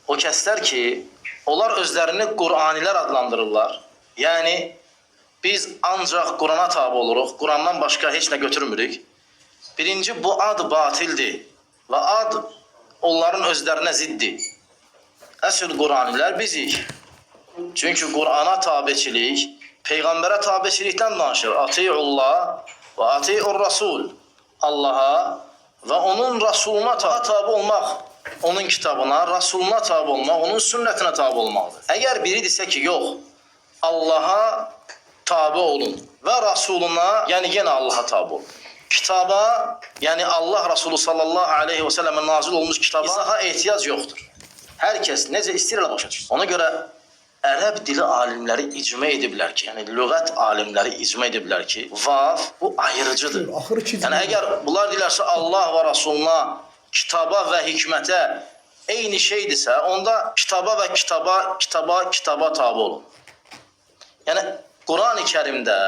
O kəslər ki, onlar özlərini Qur'anilər adlandırırlar. Yəni biz ancaq Qur'ana tabi oluruq, Qur'andan başqa heç nə götürmürük. Birinci, bu ad batildir və ad onların özlərinə ziddir. Əsl Qur'anilər bizik. Çünki Qur'ana tabiçilik, Peyğəmbərə tabiçilikdən danışır. Atiullah və atiur Rasul. Allaha və onun Rasuluna tabi olmaq, onun kitabına, Rasuluna tabi olmaq, onun sünnətinə tabi olmaqdır. Əgər biri desə ki, yox, Allaha tabi olun və Rasuluna, yəni yenə Allaha tabi olun. Kitaba, yəni Allah Rasulü sallallahu aleyhi və səlləmə nazil olmuş kitaba izaha ehtiyac yoxdur. Hər kəs necə istəyir başa düşsün. Ona görə ərəb dili alimləri icma ediblər ki, yəni lüğət alimləri icma ediblər ki, vav bu ayrıcıdır. Yəni əgər bunlar deyirlərsə Allah və Rasuluna, kitaba və hikmətə eyni şeydirsə, onda kitaba və kitaba tabi olun. Yəni Qur'an-ı Kərimdə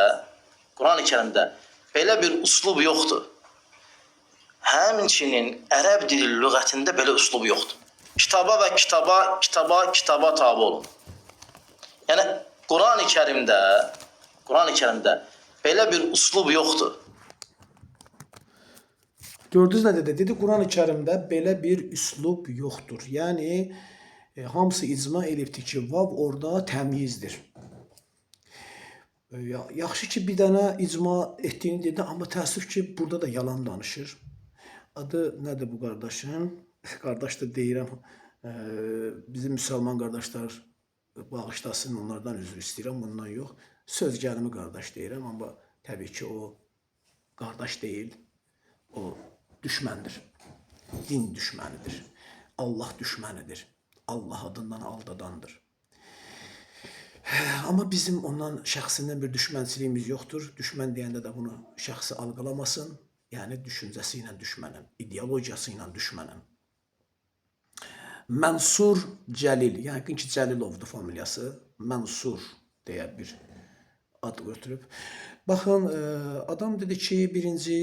belə bir üslub yoxdur. Həmçinin ərəb dili lüğətində belə üslub yoxdur. Kitaba və kitaba tabi olun. Yəni Qur'an-ı Kərimdə belə bir üslub yoxdur. Gördünüz nə dedi? Dedi Qur'an-ı Kərimdə belə bir üslub yoxdur. Yəni hamısı icma elibdir ki, vav orada təmyizdir. Yaxşı ki, bir dənə icma etdiyini dedi, amma təəssüf ki, burada da yalan danışır. Adı nədir bu qardaşın? Qardaş da deyirəm, bizim müsəlman qardaşlar bağışlasın, onlardan üzr istəyirəm, bundan yox. Söz gəlimi qardaş deyirəm, amma təbii ki, o qardaş deyil, o düşməndir. Din düşmənidir, Allah düşmənidir, Allah adından aldadandır. Amma bizim ondan şəxsindən bir düşmənçiliyimiz yoxdur. Düşmən deyəndə də bunu şəxsi algılamasın. Yəni düşüncəsi ilə düşmənəm, ideologiyası ilə düşmənəm. Mənsur Cəlil, yəni ki Cəlilovdur familiyası. Mənsur deyə bir ad götürüb. Baxın, adam dedi ki, birinci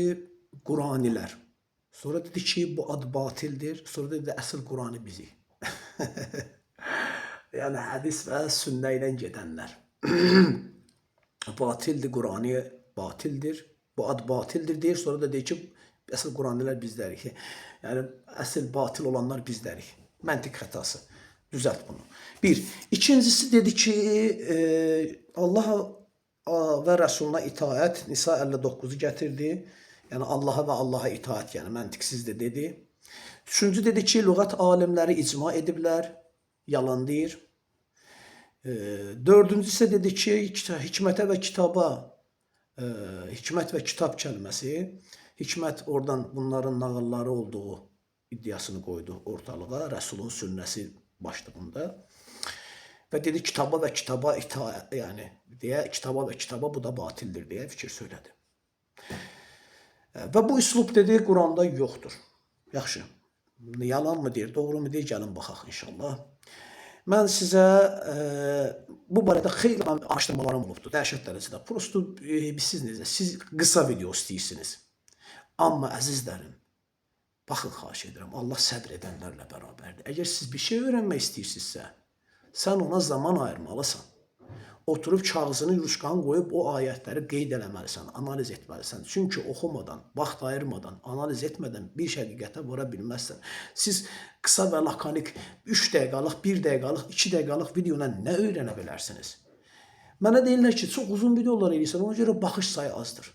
Quranilər. Sonra dedi ki, bu ad batildir. Sonra dedi, əsl Quranı bizik. Yəni hədis və sünnə ilə gedənlər. Batildir, Qurani batildir. Bu ad batildir deyir. Sonra da deyir ki, əsl Quranilər bizdərik. Yəni əsl batil olanlar bizdərik. Məntiq xətası. Düzəlt bunu. Bir. İkincisi dedi ki, Allaha və Rəsuluna itaət. Nisa 59-u gətirdi. Yəni Allaha və Allaha itaət, yəni məntiqsizdir dedi. Üçüncü dedi ki, lüğət alimləri icma ediblər. Yalan deyir. Dördüncü isə dedi ki, hikmətə və kitaba, hikmət və kitab kəlməsi, hikmət oradan bunların nağılları olduğu iddiasını qoydu ortalığa, Rəsulun sünnəsi başlığında. Və dedi, kitaba və kitaba itaət, yəni deyə, kitaba və kitaba bu da batildir deyə fikir söylədi. Və bu üslub dedi, Quranda yoxdur. Yaxşı, yalan mı deyir, doğru mu deyir, gəlin baxaq inşallah. Mən sizə bu barədə xeyli araşdırmalarım olubdur, dəhşət dərəcədə. Prosto siz necə, siz qısa video istəyirsiniz. Amma əzizlərim, baxın, xahiş edirəm, Allah səbr edənlərlə bərabərdir. Əgər siz bir şey öyrənmək istəyirsinizsə, sən ona zaman ayırmalısan. Oturub kağızını, yuruşqanı qoyub o ayətləri qeyd eləməlisən, analiz etməlisən. Çünki oxumadan, vaxt ayırmadan, analiz etmədən bir həqiqətə vara bilməzsən. Siz qısa və lakanik 3 dəqiqalıq, 1 dəqiqalıq, 2 dəqiqalıq videoyla nə öyrənə bilərsiniz? Mənə deyirlər ki, çox uzun videolar eləyirsən, ona görə baxış sayı azdır.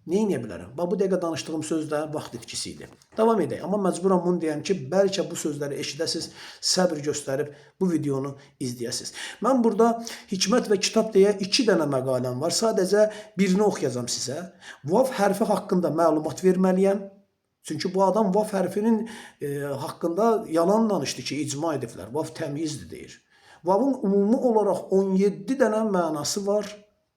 Neyinə bilərəm? Bu dəqiqə danışdığım sözdə vaxt itkisi idi. Davam edək. Amma məcburam bunu deyəm ki, bəlkə bu sözləri eşidəsiz, səbr göstərib bu videonu izləyəsiz. Mən burada hikmət və kitab deyə 2 dənə məqaləm var. Sadəcə birini oxuyacağım sizə. Vav hərfi haqqında məlumat verməliyəm. Çünki bu adam vav hərfinin haqqında yalan danışdı ki, icma ediblər. Vav təmyizdir deyir. Vavın ümumi olaraq 17 dənə mənası var.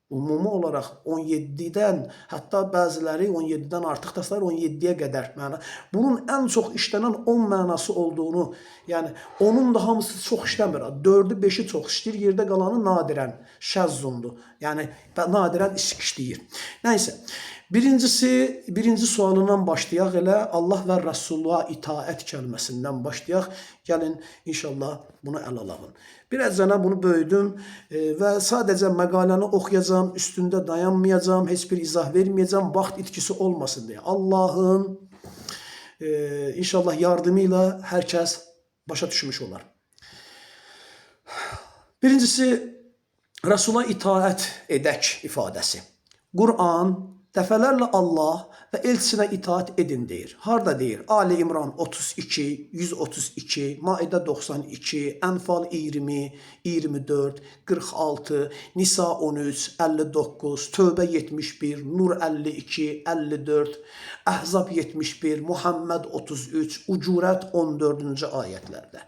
Ümumi olaraq 17-dən, hətta bəziləri 17-dən artıq təsəvvür 17-yə qədər məna. Bunun ən çox işlənən 10 mənası olduğunu, yəni onun da hamısı çox işləmir. 4-ü, 5-i çox işləyir, yerdə qalanı nadirən şəzzundur. Yəni nadirən işləyir. Nəysə, Birinci sualından başlayaq, elə Allah və Rəsulluğa itaət kəlməsindən başlayaq. Gəlin inşallah bunu əl alaq. Biraz yana bunu böyüdüm və sadəcə məqaləni oxuyacağam, üstündə dayanmayacağam, heç bir izah verməyəcəm, vaxt itkisi olmasın deyə. Allahın inşallah yardımı ilə hər kəs başa düşmüş olar. Birincisi, Rəsula itaət edək ifadəsi. Quran dəfələrlə Allah və elçisinə itaat edin deyir. Harda deyir? Ali İmran 32, 132, Maidə 92, Ənfal 20, 24, 46, Nisa 13, 59, Tövbə 71, Nur 52, 54, Əhzab 71, Muhammed 33, Ucurət 14-cü ayətlərdə.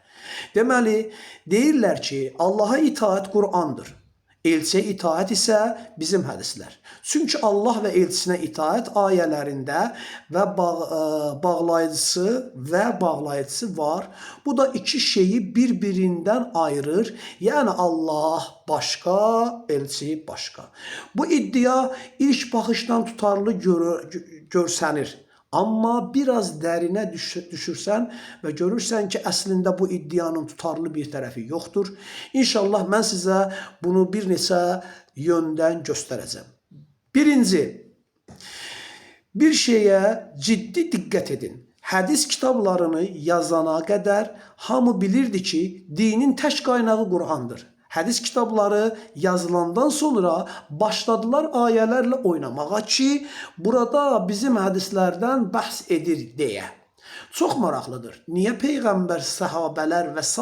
Deməli, deyirlər ki, Allaha itaat Qurandır. Elçiyə itaat isə bizim hədislər. Çünki Allah və elçisinə itaat ayələrində və bağlayıcısı var. Bu da iki şeyi bir-birindən ayırır. Yəni Allah başqa, elçi başqa. Bu iddia ilk baxışdan tutarlı görsənir. Amma biraz dərinə düşürsən və görürsən ki, əslində bu iddianın tutarlı bir tərəfi yoxdur. İnşallah mən sizə bunu bir neçə yöndən göstərəcəm. Birinci, bir şeyə ciddi diqqət edin. Hədis kitablarını yazana qədər hamı bilirdi ki, dinin tək qaynağı Qurandır. Hədis kitabları yazılandan sonra başladılar ayələrlə oynamağa ki, burada bizim hədislərdən bəhs edir deyə. Çox maraqlıdır. Niyə Peyğəmbər, səhabələr və s.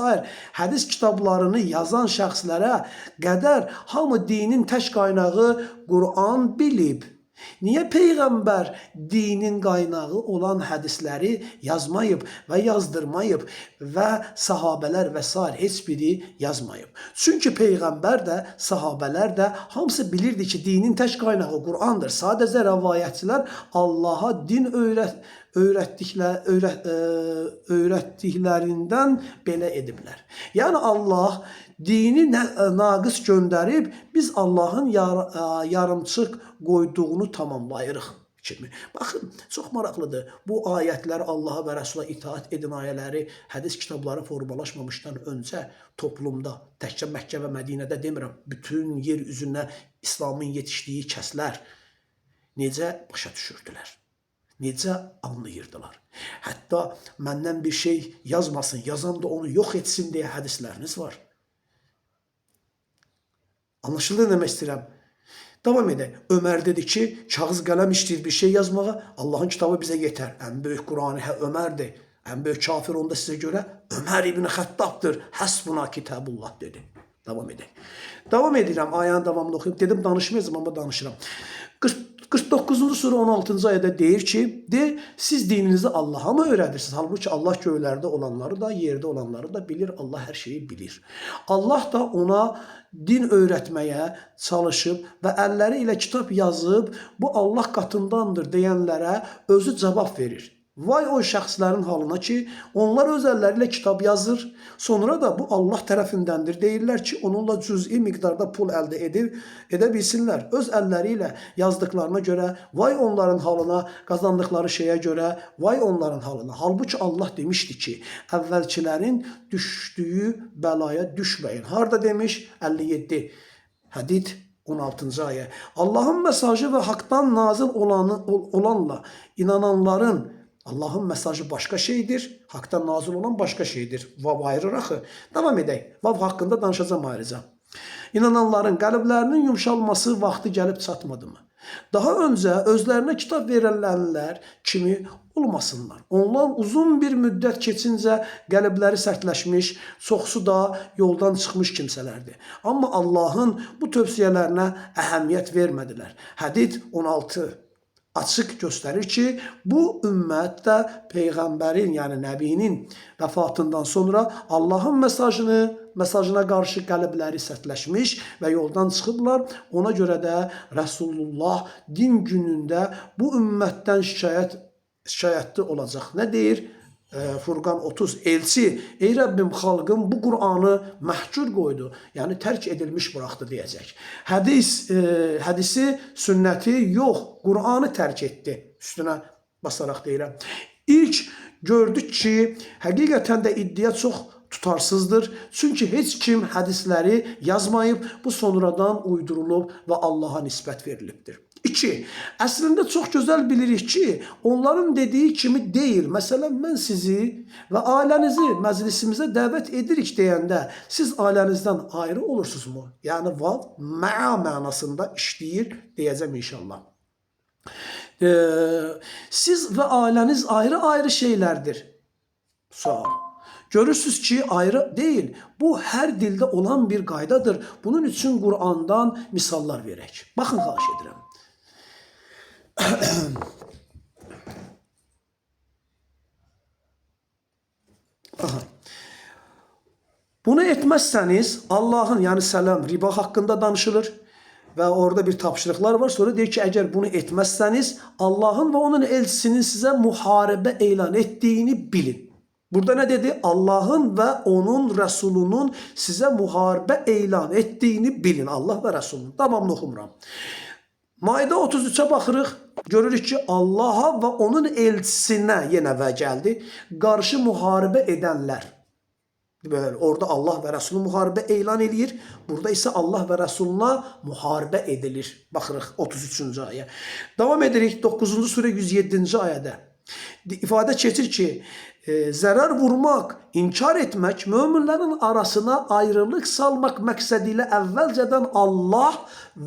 hədis kitablarını yazan şəxslərə qədər hamı dinin tək qaynağı Quran bilib? Niyə Peyğəmbər dinin qaynağı olan hədisləri yazmayıb və yazdırmayıb və sahabələr və s. heç biri yazmayıb? Çünki Peyğəmbər də, sahabələr də hamısı bilirdi ki, dinin tək qaynağı Qurandır. Sadəcə rəvayətçilər Allaha din öyrətdiklərindən belə ediblər. Yəni Allah dini naqis göndərib, biz Allahın yarımçıq qoyduğunu tamamlayırıq kimi. Baxın, çox maraqlıdır. Bu ayətlər, Allaha və Rəsula itaat edin ayələri hədis kitabları formalaşmamışdan öncə toplumda, təkcə Məkkə və Mədinədə demirəm, bütün yer üzünə İslamın yetişdiyi kəslər necə başa düşürdülər? Necə anlayırdılar? Hətta məndən bir şey yazmasın, yazan da onu yox etsin deyə hədisləriniz var. Anlaşıldı demək istəyirəm. Davam edək. Ömər dedi ki, kağız qələm işləyir bir şey yazmağa, Allahın kitabı bizə yetər. Ən böyük Qurani Ömərdir. Ən böyük kafir onda sizə görə Ömər ibn Xəttabdır. Həsbuna kitabullah dedi. Davam edək. Davam edirəm, ayənin davamını oxuyub. Dedim danışmayacağım, amma danışıram. 49-cu sura 16-cı ayədə deyir ki, siz dininizi Allaha mı öyrədirsiniz? Halbuki Allah göylərdə olanları da, yerdə olanları da bilir. Allah hər şeyi bilir. Allah da ona din öyrətməyə çalışıb və əlləri ilə kitab yazıb, bu Allah qatındandır deyənlərə özü cavab verir. Vay o şəxslərin halına ki, onlar öz əlləri ilə kitab yazır, sonra da bu Allah tərəfindəndir. Deyirlər ki, onunla cüz'i miqdarda pul əldə edə bilsinlər. Öz əlləri ilə yazdıqlarına görə, vay onların halına, qazandıqları şeyə görə, vay onların halına. Halbuki Allah demişdi ki, əvvəlkilərin düşdüyü bəlaya düşməyin. Harda demiş? 57. Hədid 16-cı ayə. Allahın mesajı və haqdan nazil olanla inananların Allahın mesajı başqa şeydir, haqdan nazil olan başqa şeydir. Vav ayırır axı. Davam edək. Vav haqqında danışacağım ayrıca. İnananların qəlblərinin yumşalması vaxtı gəlib çatmadı mı? Daha öncə özlərinə kitab verilənlər kimi olmasınlar. Onlar uzun bir müddət keçincə qəlbləri sərtləşmiş, çoxsu da yoldan çıxmış kimsələrdir. Amma Allahın bu tövsiyələrinə əhəmiyyət vermədilər. Hədid 16 açıq göstərir ki, bu ümmət də Peyğəmbərin, yəni Nəbinin vəfatından sonra Allahın mesajına qarşı qəlbləri sərtləşmiş və yoldan çıxıblar. Ona görə də Rəsulullah din günündə bu ümmətdən şikayətli olacaq. Nə deyir? Furqan 30 elçi ey Rəbbim xalqım bu Qur'anı məhcur qoydu. Yəni tərk edilmiş buraxdı deyəcək. Hədisi, sünnəti yox, Qur'anı tərk etdi. Üstünə basaraq deyirəm. İlk gördük ki, həqiqətən də iddia çox tutarsızdır. Çünki heç kim hədisləri yazmayıb, bu sonradan uydurulub və Allaha nisbət verilibdir. 2. Əslində çox gözəl bilirik ki, onların dediyi kimi deyil. Məsələn, mən sizi və ailənizi məclisimizə dəvət edirik deyəndə, siz ailənizdən ayrı olursunuzmu? Yəni, vav, mə'a mənasında işləyir deyəcəm inşallah. Siz və ailəniz ayrı-ayrı şeylərdir. Sual. Görürsünüz ki, ayrı deyil. Bu, hər dildə olan bir qaydadır. Bunun üçün Qur'andan misallar verək. Baxın, xahiş edirəm. Aha. Bunu etməzsəniz, Allahın, yəni sələm, riba haqqında danışılır və orada bir tapşırıqlar var. Sonra deyir ki, əgər bunu etməzsəniz, Allahın və onun elçisinin sizə müharibə elan etdiyini bilin. Burada nə dedi? Allahın və onun Rəsulunun sizə müharibə elan etdiyini bilin. Allah və Rəsulunun. Tamamını oxumuram. Maide 33'e baxırıq. Görürük ki, Allaha və onun elçisinə yenə və gəldi. Qarşı müharibə edənlər. Böyle, orada Allah və Rəsulü müharibə elan edir. Burada isə Allah və Rəsuluna müharibə edilir. Baxırıq 33-cü ayə. Davam edirik 9-cu surə 107-ci ayədə. İfadə keçir ki, zərər vurmaq, inkar etmək, möminlərin arasına ayrılıq salmaq məqsədilə əvvəlcədən Allah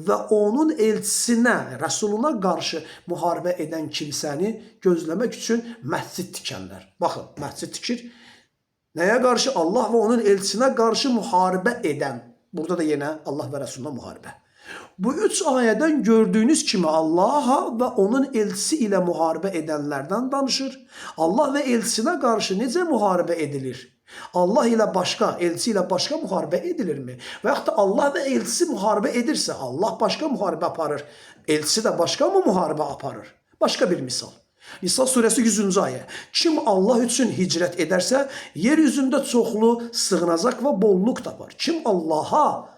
və onun elçisinə, Rəsuluna qarşı müharibə edən kilsəni gözləmək üçün məscid tikənlər. Baxın, məscid tikir. Nəyə qarşı? Allah və onun elçisinə qarşı müharibə edən. Burada da yenə Allah və Rəsuluna müharibə. Bu 3 ayədən gördüyünüz kimi Allaha və onun elçisi ilə müharibə edənlərdən danışır. Allah və elçisinə qarşı necə müharibə edilir? Allah ilə başqa, elçi ilə başqa müharibə edilirmi? Və yaxud da Allah və elçisi müharibə edirsə, Allah başqa müharibə aparır, elçisi də başqa mı müharibə aparır? Başqa bir misal. Nisa surəsi 100-cü ayə. Kim Allah üçün hicrət edərsə, yeryüzündə çoxlu sığınacaq və bolluk tapar. Kim Allaha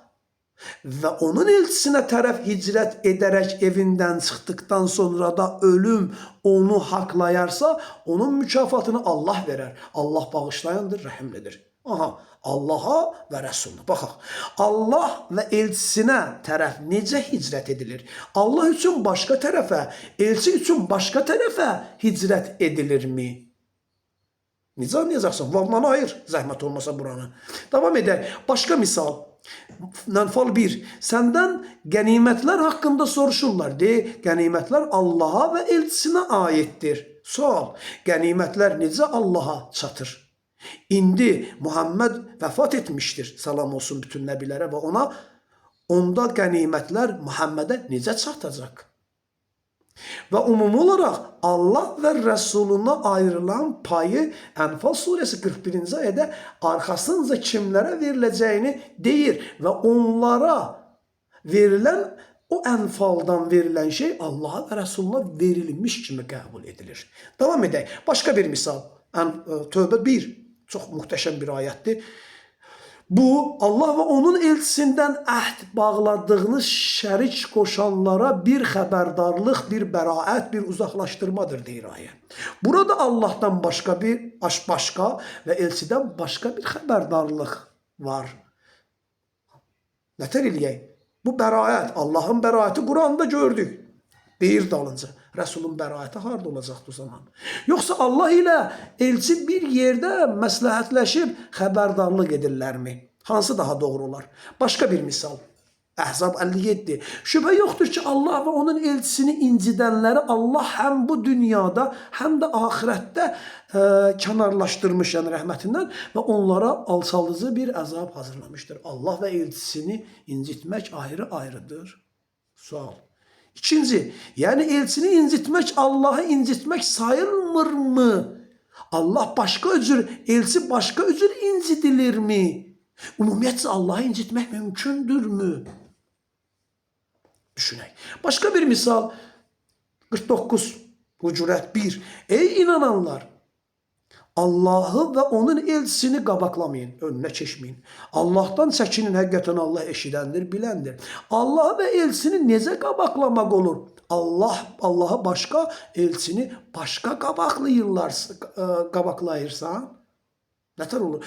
və onun elçisinə tərəf hicrət edərək evindən çıxdıqdan sonra da ölüm onu haqlayarsa, onun mükafatını Allah verər. Allah bağışlayandır, rəhimlidir. Aha, Allaha və Rəsuluna. Baxaq, Allah və elçisinə tərəf necə hicrət edilir? Allah üçün başqa tərəfə, elçi üçün başqa tərəfə hicrət edilirmi? Necə anlayacaqsın? Vavlanı ayır, zəhmət olmasa buranı. Davam edək. Başqa misal. Nənfal 1. Səndən qənimətlər haqqında soruşurlar. Qənimətlər Allaha və elçisinə aiddir. Sual. Qənimətlər necə Allaha çatır? İndi Muhammed vəfat etmişdir. Salam olsun bütün nəbilərə və ona. Onda qənimətlər Muhammedə necə çatacaq? Və ümumi olaraq Allah və Rəsuluna ayrılan payı Ənfal surəsi 41-ci ayədə arxasınca kimlərə veriləcəyini deyir və onlara verilən o Ənfaldan verilən şey Allaha və Rəsuluna verilmiş kimi qəbul edilir. Davam edək. Başqa bir misal. Tövbə 1. Çox mühtəşəm bir ayətdir. Bu, Allah və onun elçisindən əhd bağladığınız şərik qoşanlara bir xəbərdarlıq, bir bəraət, bir uzaqlaşdırmadır, deyir ayə. Burada Allahdan başqa və elçidən başqa bir xəbərdarlıq var. Nətər eləyək? Bu bəraət, Allahın bəraəti Quranda gördük. Deyir dalınca. Rəsulun bəraəti harada olacaqdır o zaman? Yoxsa Allah ilə elçi bir yerdə məsləhətləşib xəbərdarlıq edirlərmi? Hansı daha doğru olar? Başqa bir misal. Əhzab 57. Şübhə yoxdur ki, Allah və onun elçisini incidənləri Allah həm bu dünyada, həm də ahirətdə kənarlaşdırmış, yəni rəhmətindən və onlara alçalıcı bir əzab hazırlamışdır. Allah və elçisini incitmək ayrı-ayrıdır. Sual. İkinci, yəni elçini incitmək, Allahı incitmək sayılmırmı? Allah başqa üzür, elçi başqa üzür incidilirmi? Ümumiyyətcə Allahı incitmək mümkündürmü? Düşünək. Başqa bir misal, 49, Hucurət 1. Ey inananlar! Allahı ve onun elçisini qabaklamayın, önüne keçməyin. Allah'tan çəkinin, həqiqətən Allah eşidəndir, biləndir. Allah ve elçisini necə qabaqlamaq olur? Allah'ı başka, elçini başka qabaqlayırsan, nətər olur?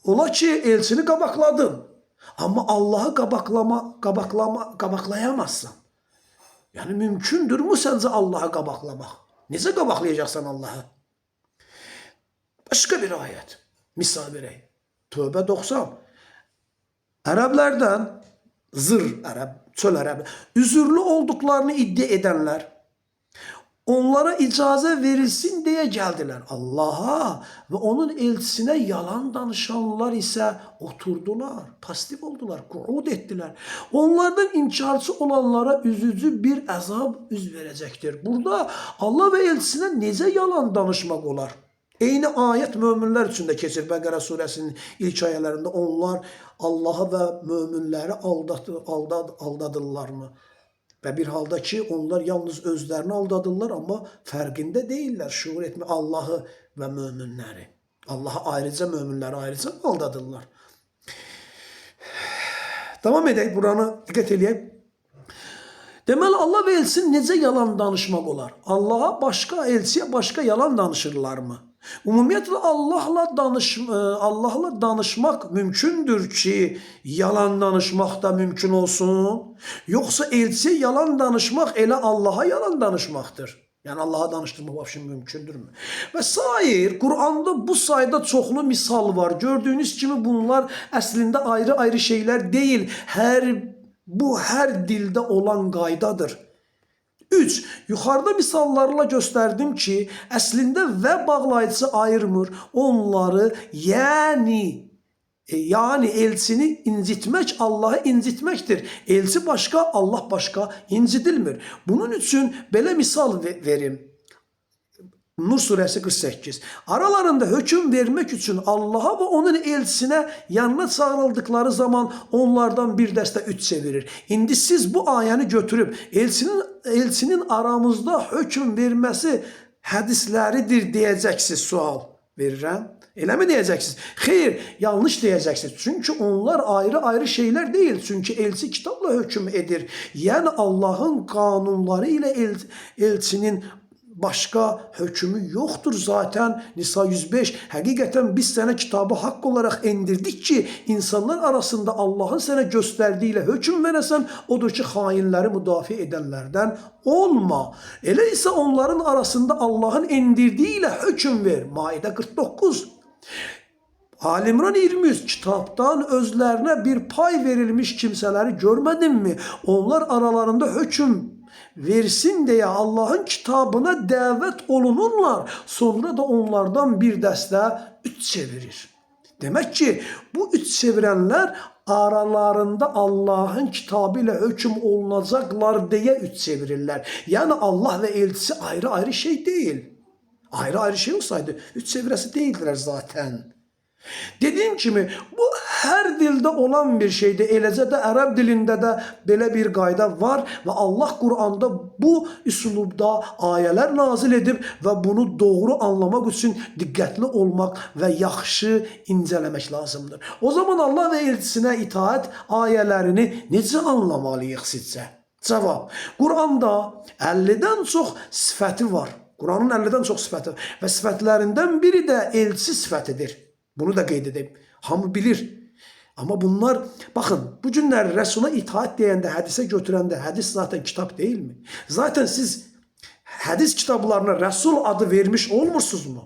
Ola ki, elçini qabaqladın, amma Allah'ı qabaqlayamazsan. Yani mümkündür mü səncə Allah'ı qabaqlamaq? Necə qabaqlayacaqsan Allah'ı? Başka bir ayet. Misal vereyim. Tövbe 90. Ərəblərdən çöl Ərəb, üzürlü olduklarını iddia edenler, onlara icazə verilsin diye geldiler. Allah'a ve onun elçisine yalan danışanlar ise oturdular, pasif oldular, kuud ettiler. Onlardan inkarcı olanlara üzücü bir əzab üz verecektir. Burada Allah ve elçisine necə yalan danışmak olar? Eyni ayet müminler için de keçir. Bəqərə surəsinin ilk ayələrində onlar Allah'a ve müminləri aldadırlar mı? Ve bir halda ki onlar yalnız özlerini aldadırlar ama fərqində deyirlər. Şuur etmə Allah'ı ve müminləri. Allah'a ayrıca müminləri ayrıca aldadırlar. Devam edək, buranı diqqət edək. Deməli Allah ve elçisi necə yalan danışmaq olar? Allah'a başka, elçiyə başka yalan danışırlar mı? Ümumiyyətlə Allah'la danışmaq mümkündür ki, yalan danışmaq da mümkün olsun. Yoksa elçiyə yalan danışmaq elə Allah'a yalan danışmaqdır. Yani Allah'a danıştırmaq vəbşin mümkündür mü? Ve sair, Kur'an'da bu sayıda çoxlu misal var. Gördüğünüz kimi bunlar əslində ayrı-ayrı şeyler değil. Bu her dilde olan qaydadır. 3. Yuxarıda misallarla gösterdim ki, əslində və bağlayıcısı ayırmır. Onları yani elçini incitmek Allah'ı incitmektir. Elçi başka, Allah başka incidilmir. Bunun için belə misal verim. Nur suresi 48. Aralarında hüküm vermek için Allah'a ve onun elçisine yanına çağrıldıkları zaman onlardan bir dəstə üç çevirir. İndi siz bu ayəni götürüp elçinin aramızda hüküm vermesi hədisləridir diyeceksiniz, sual verirəm. Elə mi diyeceksiniz? Hayır, yanlış diyeceksiniz. Çünkü onlar ayrı-ayrı şeyler değil. Çünkü elçi kitapla hüküm edir. Yani Allah'ın kanunları ile elçinin başka hükmü yoktur zaten. Nisa 105. Hakikaten biz sana kitabı hak olarak indirdik ki insanlar arasında Allah'ın sana gösterdiğiyle hüküm veresen, odur ki hainleri müdafi edenlerden olma. Öyleyse onların arasında Allah'ın indirdiğiyle hüküm ver. Maide 49. Alimran 23. Kitaptan özlerine bir pay verilmiş kimseleri görmedin mi? Onlar aralarında hüküm versin diye Allah'ın kitabına davet olunurlar. Sonra da onlardan bir dəstə üç çevirir. Demek ki bu üç çevirenler aralarında Allah'ın kitabıyla hüküm olunacaklar diye üç çevirirler. Yani Allah ve elçisi ayrı-ayrı şey değil. Ayrı-ayrı şey olsaydı üç çeviresi değildiler zaten. Dediğim gibi bu her dilde olan bir şeydi. Eləcə də Ərəb dilində də belə bir qayda var və Allah Kur'an'da bu üslubda ayələr nazil edib və bunu doğru anlamaq üçün diqqətli olmaq və yaxşı incələmək lazımdır. O zaman Allah və elçisinə itaat ayələrini necə anlamalıyıq sizcə? Cavab. Kur'an'da 50'den çox sifəti var. Kur'an'ın 50'den çox sifəti var. Və sifətlərindən biri də elçi sifətidir. Bunu da qeyd edeyim. Hamı bilir. Ama bunlar, bakın bu günler Resul'a itaat deyəndə, hədise götürəndə, hədis zaten kitap değil mi? Zaten siz hədis kitaplarına Resul adı vermiş olmursunuz mu?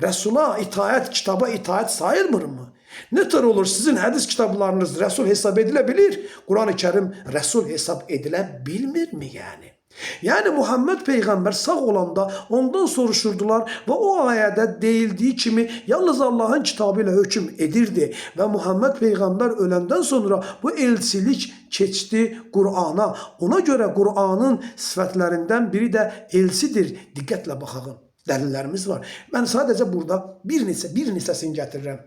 Resul'a itaat, kitaba itaat sayılmır mı? Ne tür olur sizin hədis kitaplarınız Resul hesap edilebilir? Kur'an-ı Kerim Resul hesap edilebilmir mi yani? Yani Muhammed Peygamber sağ olanda ondan soruşurdular ve o ayette değildiği kimi yalnız Allah'ın kitabıyla hüküm edirdi. Ve Muhammed Peygamber ölenden sonra bu elçilik keçdi Kur'an'a. Ona göre Kur'an'ın sıfatlerinden biri de elçidir. Dikkatle bakalım. Delillerimiz var. Ben sadece burada bir neçəsini gətirirəm.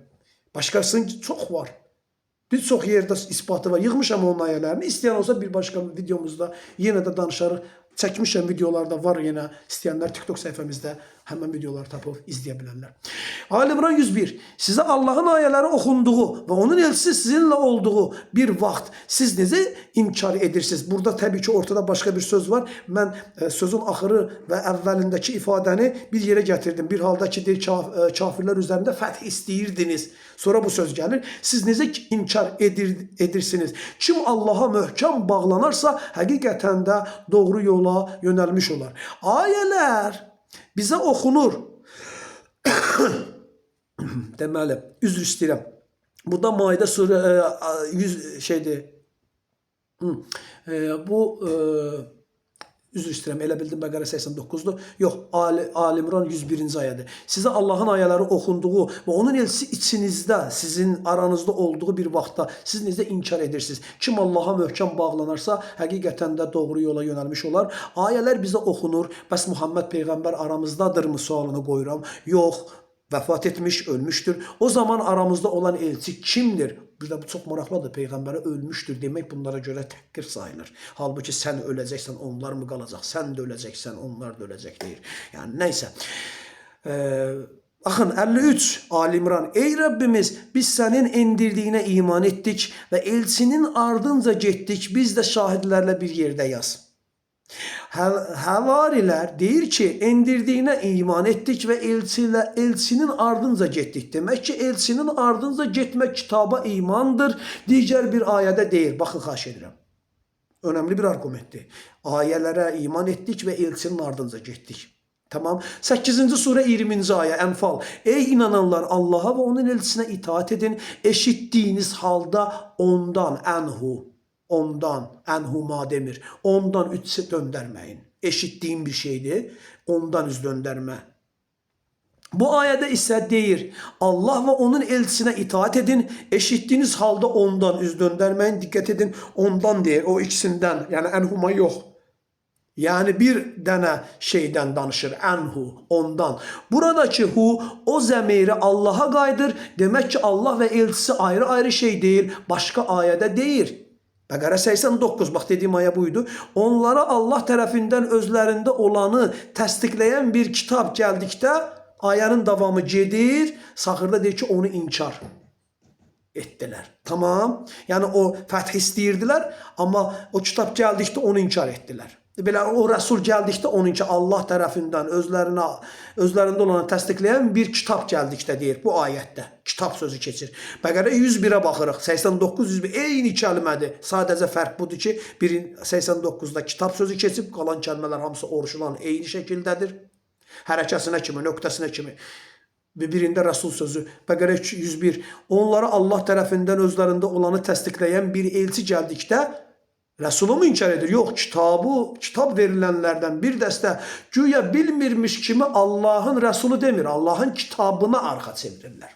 Başkasının çok var. Birçok yerde ispatı var. Yığmışam onun ayələrini. İsteyen olsa bir başka videomuzda yine de danışarıq. Çəkmişəm videolarda var yine. İsteyenler TikTok sayfamızda Həmən videoları tapıb izləyə bilərlər. Ali İmran 101. Sizə Allahın ayələri oxunduğu və onun elçisi sizinlə olduğu bir vaxt siz necə inkar edirsiniz? Burada təbii ki, ortada başqa bir söz var. Mən sözün axırı və əvvəlindəki ifadəni bir yerə gətirdim. Bir halda ki, deyir, kafirlər üzərində fəth istəyirdiniz. Sonra bu söz gəlir. Siz necə inkar edirsiniz? Kim Allaha möhkəm bağlanarsa, həqiqətən də doğru yola yönəlmiş olar. Ayələr bizə oxunur. Deməli, üzr istəyirəm. Burada Maidə surə 100 şeydir. Bu üzr istəyirəm, elə bildim Bəqərə 89-dur. Yox, Ali İmran 101-ci ayədir. Sizə Allahın ayələri oxunduğu və onun elçisi içinizdə, sizin aranızda olduğu bir vaxtda siz necə inkar edirsiniz? Kim Allaha möhkəm bağlanarsa, həqiqətən də doğru yola yönəlmiş olar. Ayələr bizə oxunur. Bəs Muhammed Peyğəmbər aramızdadırmı sualını qoyuram? Yox, vəfat etmiş, ölmüşdür. O zaman aramızda olan elçi kimdir? Bir də bu çox maraqlıdır. Peyğəmbərə ölmüşdür demək bunlara görə təhqir sayılır. Halbuki sən öləcəksən, onlar mı qalacaq? Sən də öləcəksən, onlar da öləcək deyir. Yəni nəysə. Baxın 53 Ali İmran. Ey Rəbbimiz, biz sənin endirdiyinə iman etdik və elçinin ardınca getdik. Biz də şahidlərlə bir yerdə yaz. Həvarilər deyir ki, endirdiyinə iman etdik və elçinin ardınca getdik. Demək ki, elçinin ardınca getmək kitaba imandır. Digər bir ayədə deyir. Baxın, xahiş edirəm. Önemli bir argumentdir. Ayələrə iman etdik və elçinin ardınca getdik. Tamam. 8-ci surə 20-ci ayə Ənfal. Ey inananlar, Allaha və onun elçisinə itaat edin. Eşitdiyiniz halda ondan, ənhuma demir. Ondan üç döndərməyin. Eşitdiyim bir şeydir. Ondan üz döndərmə. Bu ayədə isə deyir, Allah və onun elçisinə itaat edin. Eşitdiyiniz halda ondan üz döndərməyin. Diqqət edin, ondan deyir. O ikisindən, yəni ənhuma yox. Yəni bir dənə şeydən danışır, ənhu, ondan. Buradakı hu, o zəmiri Allaha qayıdır. Demək ki, Allah və elçisi ayrı-ayrı şey deyil, başqa ayədə deyir. Bəqərə 89, bax dediyim ayə buydu. Onlara Allah tərəfindən özlərində olanı təsdiqləyən bir kitab gəldikdə, ayənin davamı gedir, saxırda deyir ki, onu inkar etdilər. Tamam. Yəni o fəth istəyirdilər, amma o kitab gəldikdə onu inkar etdilər. Belə o Rəsul gəldikdə onun ki Allah tərəfindən özlərində olanı təsdiqləyən bir kitab gəldikdə deyir bu ayətdə. Kitab sözü keçir. Bəqərə 101-ə baxırıq. 89-101 eyni kəlmədir. Sadəcə fərq budur ki, 89-da kitab sözü keçib, qalan kəlmələr hamısı orijinal eyni şəkildədir. Hərəkəsinə kimi, nöqtəsinə kimi. Birində Rəsul sözü. Bəqərə 101. Onlara Allah tərəfindən özlərində olanı təsdiqləyən bir elçi gəldikdə Rəsulu mu inkar edir? Yox, kitab verilənlərdən bir dəstə güya bilmirmiş kimi Allahın Rəsulu demir. Allahın kitabına arxa çevirirlər.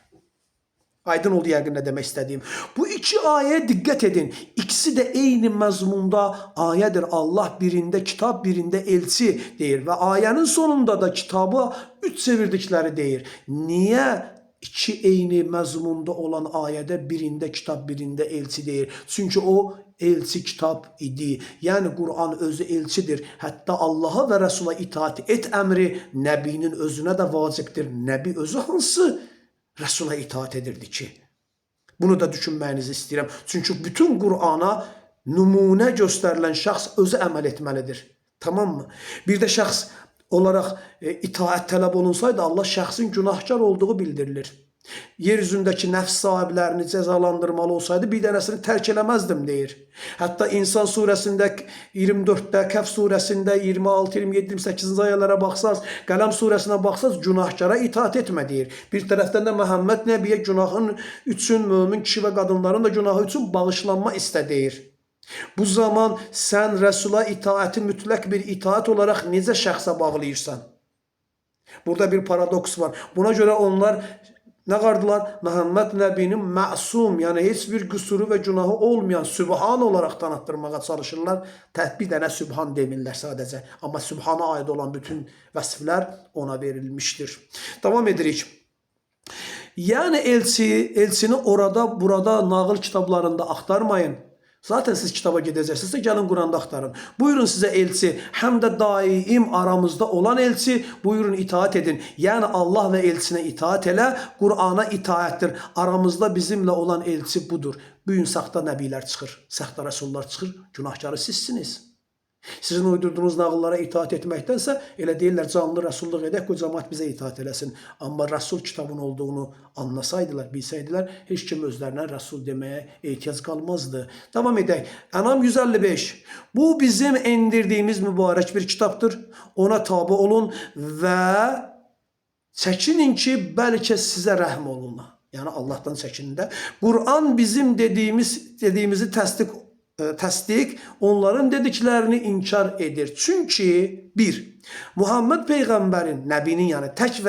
Aydın oldu yəqin nə demək istədiyim. Bu iki ayəyə diqqət edin. İkisi də eyni məzmunda ayədir. Allah birində kitab, birində elçi deyir. Və ayənin sonunda da kitabı üç çevirdikləri deyir. Niyə? İki eyni məzmunda olan ayədə birində kitab, birində elçi deyir. Çünki o elçi kitab idi. Yəni Quran özü elçidir. Hətta Allaha və Rəsula itaat et əmri Nəbinin özünə də vacibdir. Nəbi özü hansı Rəsula itaat edirdi ki? Bunu da düşünməyinizi istəyirəm. Çünki bütün Qurana nümunə göstərilən şəxs özü əməl etməlidir. Tamam mı? Bir də şəxs olaraq itaat tələb olunsaydı Allah şəxsin günahkar olduğu bildirilir. Yeryüzündəki nəfs sahiblərini cəzalandırmalı olsaydı bir dənəsini tərk eləməzdim deyir. Hətta İnsan surəsində 24-də, Kəf surəsində 26, 27, 28-ci ayələrə baxsaz, Qələm surəsinə baxsaz günahkara itaat etmə deyir. Bir tərəfdən də Məhəmməd Nəbiyə günahın üçün, mömin kişi və qadınların da günahı üçün bağışlanma istə deyir. Bu zaman sən Rəsula itaəti mütləq bir itaat olaraq necə şəxsə bağlayırsan? Burada bir paradoks var. Buna görə onlar nə qardılar? Məhəmməd Nəbinin məsum, yəni heç bir qüsuru və günahı olmayan Sübhan olaraq tanıtdırmağa çalışırlar. Bir dənə Sübhan demirlər sadəcə. Amma Sübhana aid olan bütün vəsiflər ona verilmişdir. Davam edirik. Yəni elçini orada, burada nağıl kitablarında axtarmayın. Zaten siz kitaba gedəcəksinizsə gəlin Quranda axtarın. Buyurun sizə elçi, həm də daim aramızda olan elçi, buyurun itaat edin. Yəni Allah və elçinə itaat elə, Qurana itaətdir. Aramızda bizimlə olan elçi budur. Bu gün saxta nəbilər çıxır, saxta rəsullar çıxır, günahkarı sizsiniz. Sizin uydurduğunuz nağıllara itaat etməkdənsə elə deyirlər canlı rəsulluq edək, o cəmaət bizə itaat eləsin. Amma rəsul kitabın olduğunu anlasaydılar, bilsəydilər, heç kim özlərinə rəsul deməyə ehtiyac qalmazdı. Davam edək. Ənam 155. Bu bizim endirdiyimiz mübarək bir kitabdır. Ona tabi olun və çəkinin ki, bəlkə sizə rəhm olunlar. Yəni Allahdan çəkinin də. Quran bizim dediyimizi təsdiq, onların dediklərini inkar edir. Çünki bir, Muhammed Peyğəmbərin, Nəbinin yəni tək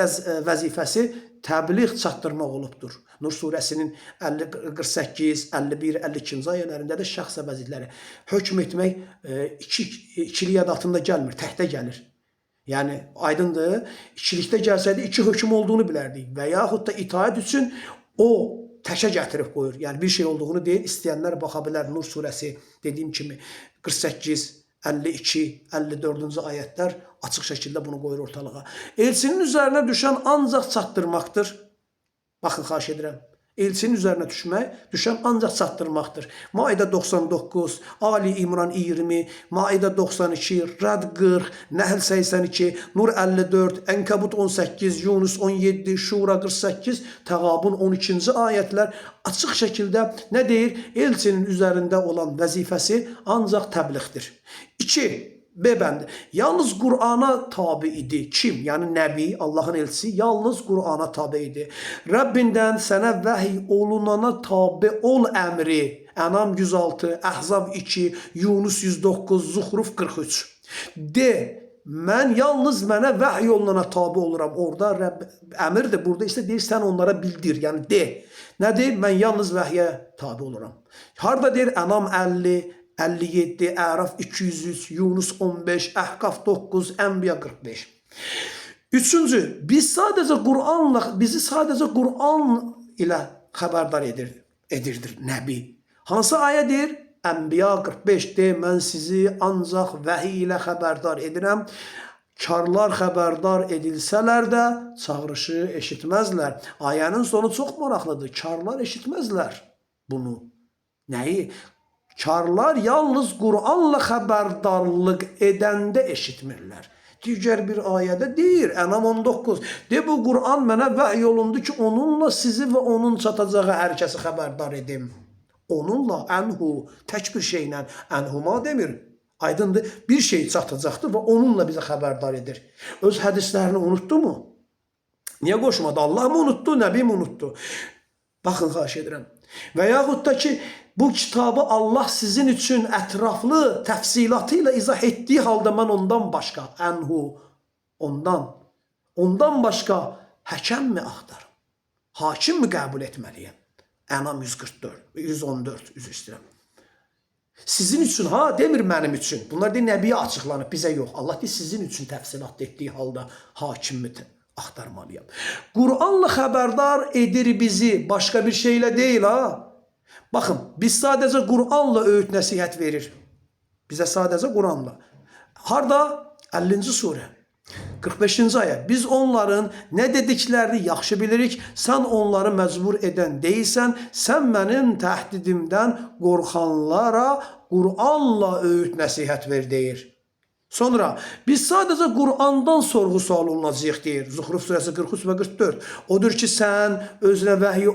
vəzifəsi təbliğ çatdırmaq olubdur. Nur surəsinin 48, 51, 52-ci ayələrində də şəxsə vəzifələri. Hökm etmək ikiliyə altında gəlmir, təkdə gəlir. Yəni aydındır, ikilikdə gəlsəydi iki hökm olduğunu bilərdik və yaxud da itaat üçün o təkə gətirib qoyur. Yəni bir şey olduğunu deyir, istəyənlər baxa bilər. Nur surəsi dediyim kimi 48, 52, 54-cü ayətlər açıq şəkildə bunu qoyur ortalığa. Elçinin üzərinə düşən ancaq çatdırmaqdır. Baxın, xahiş edirəm. Elçinin üzərinə düşən ancaq çatdırmaqdır. Maidə 99, Ali İmran 20, Maidə 92, Rəd 40, Nəhl 82, Nur 54, Ənkəbut 18, Yunus 17, Şura 48, Təğabun 12-ci ayətlər açıq şəkildə nə deyir? Elçinin üzərində olan vəzifəsi ancaq təbliğdir. 2. B bəndi. Yalnız Qur'ana tabi idi. Kim? Yəni Nəbi, Allahın elçisi yalnız Qur'ana tabi idi. Rəbbindən sənə vəhiy olunana tabi ol əmri. Ənam 106, Əhzab 2, Yunus 109, Zuhruf 43. D. Mən yalnız mənə vəhiy olunana tabi oluram. Orada Rəbb əmirdir. Burada isə deyir sən onlara bildir. Yəni D. Nə deyir? Mən yalnız vəhiyə tabi oluram. Harada deyir? Ənam 50, 57, Əraf 203, Yunus 15, Əhqaf 9, Ənbiya 45. Üçüncü, bizi sadəcə Qur'an ilə xəbərdar edirdir Nəbi. Hansı ayədir? Ənbiya 45-dir. Mən sizi ancaq vəhiy ilə xəbərdar edirəm. Karlar xəbərdar edilsələr də çağırışı eşitməzlər. Ayənin sonu çox maraqlıdır. Karlar eşitməzlər bunu. Nəyi? Karlar yalnız Qur'anla xəbərdarlıq edəndə eşitmirlər. Digər bir ayədə deyir, Ənam 19. De bu Qur'an mənə vəhiy olundu ki, onunla sizi və onun çatacağı hər kəsi xəbərdar edim. Onunla, ənhu, tək bir şeylə, ənhuma demir. Aydındır, bir şey çatacaqdır və onunla bizə xəbərdar edir. Öz hədislərini unutdu mu? Niyə qoşmadı? Allah mı unutdu, Nəbi mi unutdu? Baxın, xahiş edirəm. Və yaxud da ki, bu kitabı Allah sizin üçün ətraflı təfsilatı ilə izah etdiyi halda mən ondan başqa, ənhu, ondan başqa həkəm mi axtarım? Hakim mi qəbul etməliyəm? Ənam 144, 114, üzr istəyirəm. Sizin üçün, demir mənim üçün. Bunlar deyir, Nəbiyə açıqlanıb, bizə yox. Allah deyir, sizin üçün təfsilat etdiyi halda hakim mi axtarmalıyam? Qur'anla xəbərdar edir bizi, başqa bir şeylə deyil, Baxın, biz sadəcə Qur'anla öğüt nəsihət verir. Bizə sadəcə Qur'anla. Harada? 50-ci surə. 45-ci ayə. Biz onların nə dediklərini yaxşı bilirik. Sən onları məcbur edən deyilsən. Sən mənim təhdidimdən qorxanlara Qur'anla öğüt nəsihət ver deyir. Sonra biz sadəcə Qur'andan sorğu sual olunacaq deyir. Zuhruf surəsi 43 və 44. Odur ki, sən özünə vəhiy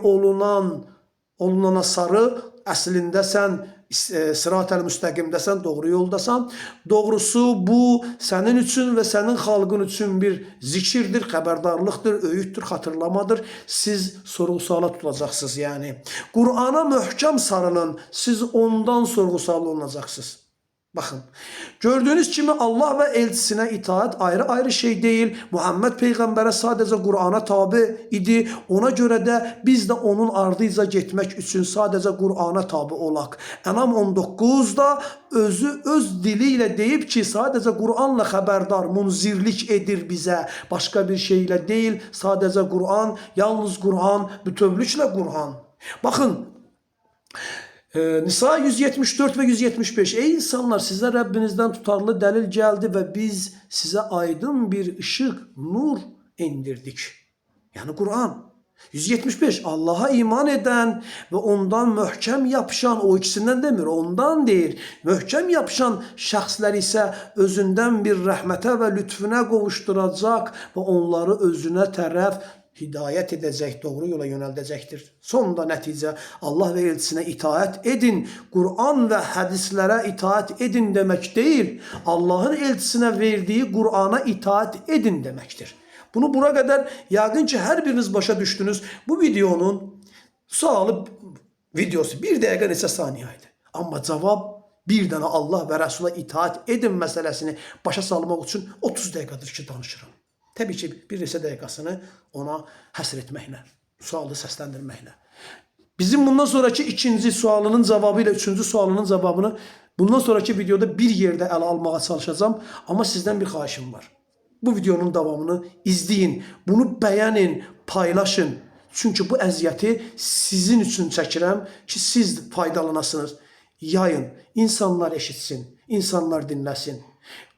olunana sarı, əslində sən sırat-ül müstəqimdəsən, doğru yoldasan. Doğrusu bu sənin üçün və sənin xalqın üçün bir zikirdir, xəbərdarlıqdır, öğüddür, xatırlamadır. Siz sorğu-suala tutulacaqsınız yəni. Qur'ana möhkəm sarılın, siz ondan sorğu-sual olunacaqsınız. Baxın, gördüyünüz kimi Allah və elçisinə itaat ayrı-ayrı şey deyil. Muhammed Peyğəmbərə sadəcə Qur'ana tabi idi. Ona görə də biz də onun ardıyca getmək üçün sadəcə Qur'ana tabi olaq. Ənam 19-da öz dili ilə deyib ki, sadəcə Qur'anla xəbərdar, munzirlik edir bizə. Başqa bir şey ilə deyil, sadəcə Qur'an, yalnız Qur'an, bütövlüklə Qur'an. Baxın, Nisa 174 ve 175. Ey insanlar, size Rabbinizden tutarlı delil geldi ve biz size aydın bir ışık, nur indirdik. Yani Kur'an. 175. Allah'a iman eden ve ondan möhkem yapışan, o ikisinden demir, ondan değil, möhkem yapışan şəxslər isə özünden bir rəhmətə ve lütfüne qovuşturacaq ve onları özüne tərəf hidayət edəcək, doğru yola yönəldəcəkdir. Sonunda nəticə Allah və elçisinə itaət edin, Kur'an və hədislərə itaət edin demək deyil, Allahın elçisinə verdiği Kur'ana itaət edin deməkdir. Bunu bura kadar yaqın ki her biriniz başa düştünüz. Bu videonun sualı videosu 1 dəqiqə neçə saniyəydi. Amma cavab bir dənə Allah və Rəsula itaat edin məsələsini başa salmaq üçün 30 dəqiqədir ki danışıram. Təbii ki bir neçə dəqiqəsini ona həsr etməklə, sualı səsləndirməklə. Bizim bundan sonraki ikinci sualının cevabı ile üçüncü sualının cevabını bundan sonraki videoda bir yerde ele almaya çalışacağım. Ama sizden bir xahişim var. Bu videonun davamını izleyin, bunu beğenin, paylaşın. Çünkü bu əziyyəti sizin üçün çəkirəm ki siz faydalanasınız. Yayın, insanlar eşitsin, insanlar dinləsin.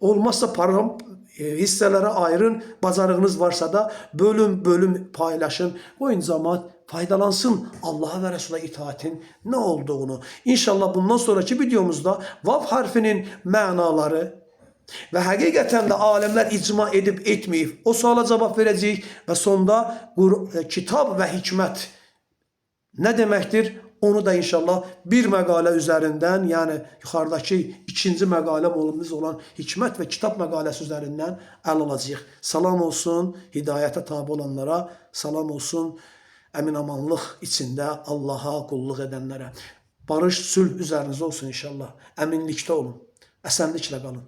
Olmazsa param hisselere ayırın, bacarığınız varsa da bölüm paylaşın. Qoyun cəmaət faydalansın Allah'a ve Resul'a itaatin ne olduğunu. İnşallah bundan sonraki videomuzda vav harfinin mənaları ve həqiqətən də alimlər icma edib etməyib o suala cavab verəcəyik və sonda kitab və hikmət ne deməkdir? Onu da inşallah bir məqalə üzerinden, yani yukarıdaki ikinci məqaləmimiz olan hikmət ve kitap məqaləsi üzerinden əl alacağıq. Salam olsun hidayete tabi olanlara, salam olsun əmin-amanlıq içində Allah'a qulluq edənlərə. Barış, sülh üzərinizdə olsun inşallah. Əminlikdə olun. Əsənliklə qalın.